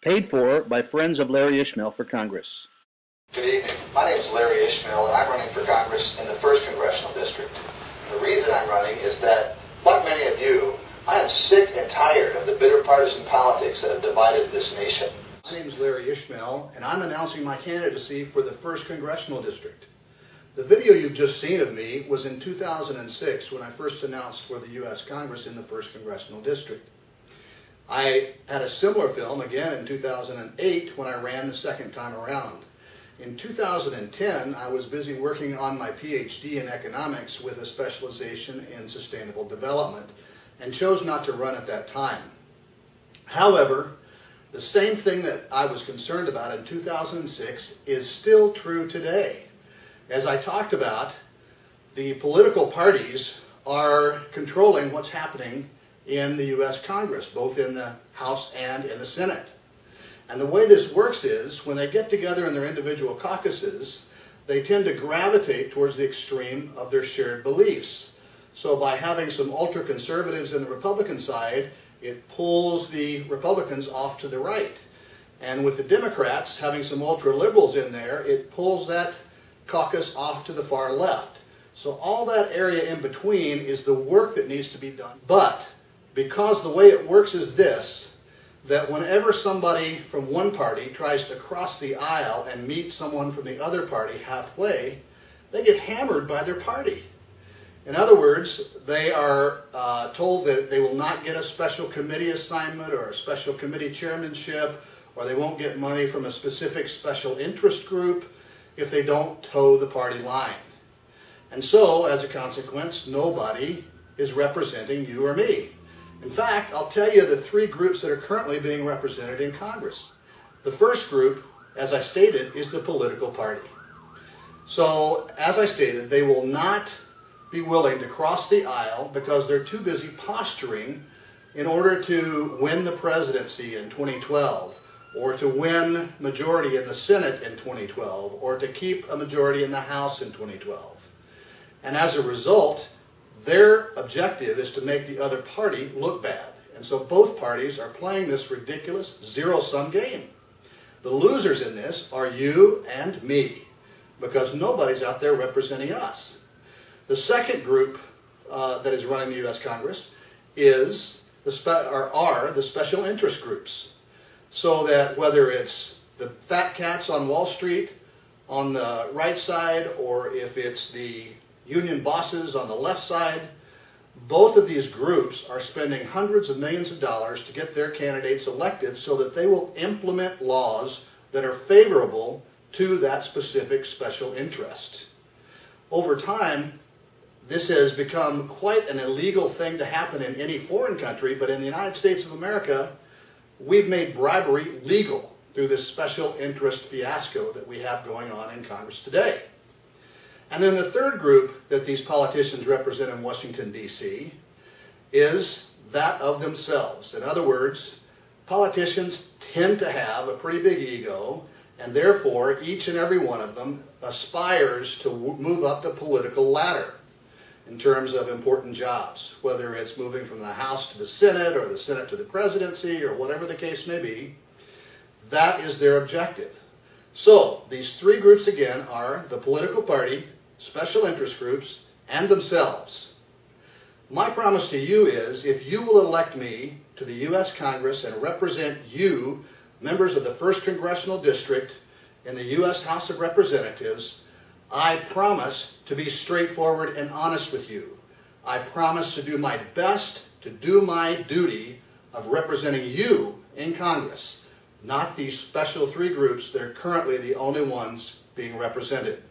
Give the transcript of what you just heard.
Paid for by friends of Larry Ishmael for Congress. Good evening. My name is Larry Ishmael, and I'm running for Congress in the 1st Congressional District. The reason I'm running is that, like many of you, I am sick and tired of the bitter partisan politics that have divided this nation. My name is Larry Ishmael, and I'm announcing my candidacy for the 1st Congressional District. The video you've just seen of me was in 2006 when I first announced for the U.S. Congress in the 1st Congressional District. I had a similar film again in 2008 when I ran the second time around. In 2010, I was busy working on my PhD in economics with a specialization in sustainable development and chose not to run at that time. However, the same thing that I was concerned about in 2006 is still true today. As I talked about, the political parties are controlling what's happening in the U.S. Congress, both in the House and in the Senate. And the way this works is, when they get together in their individual caucuses, they tend to gravitate towards the extreme of their shared beliefs. So by having some ultra-conservatives in the Republican side, it pulls the Republicans off to the right. And with the Democrats having some ultra-liberals in there, it pulls that caucus off to the far left. So all that area in between is the work that needs to be done. But because the way it works is this, that whenever somebody from one party tries to cross the aisle and meet someone from the other party halfway, they get hammered by their party. In other words, they are told that they will not get a special committee assignment or a special committee chairmanship, or they won't get money from a specific special interest group if they don't toe the party line. And so, as a consequence, nobody is representing you or me. In fact, I'll tell you the three groups that are currently being represented in Congress. The first group, as I stated, is the political party. So, as I stated, they will not be willing to cross the aisle because they're too busy posturing in order to win the presidency in 2012, or to win majority in the Senate in 2012, or to keep a majority in the House in 2012. And as a result, their objective is to make the other party look bad. And so both parties are playing this ridiculous zero-sum game. The losers in this are you and me, because nobody's out there representing us. The second group that is running the U.S. Congress is are the special interest groups. So that whether it's the fat cats on Wall Street on the right side, or if it's the union bosses on the left side, both of these groups are spending hundreds of millions of dollars to get their candidates elected so that they will implement laws that are favorable to that specific special interest. Over time, this has become quite an illegal thing to happen in any foreign country, but in the United States of America, we've made bribery legal through this special interest fiasco that we have going on in Congress today. And then the third group that these politicians represent in Washington, D.C. is that of themselves. In other words, politicians tend to have a pretty big ego, and therefore each and every one of them aspires to move up the political ladder in terms of important jobs, whether it's moving from the House to the Senate or the Senate to the presidency or whatever the case may be. That is their objective. So these three groups again are the political party, special interest groups, and themselves. My promise to you is, if you will elect me to the U.S. Congress and represent you, members of the 1st Congressional District in the U.S. House of Representatives, I promise to be straightforward and honest with you. I promise to do my best to do my duty of representing you in Congress, not these special three groups that are currently the only ones being represented.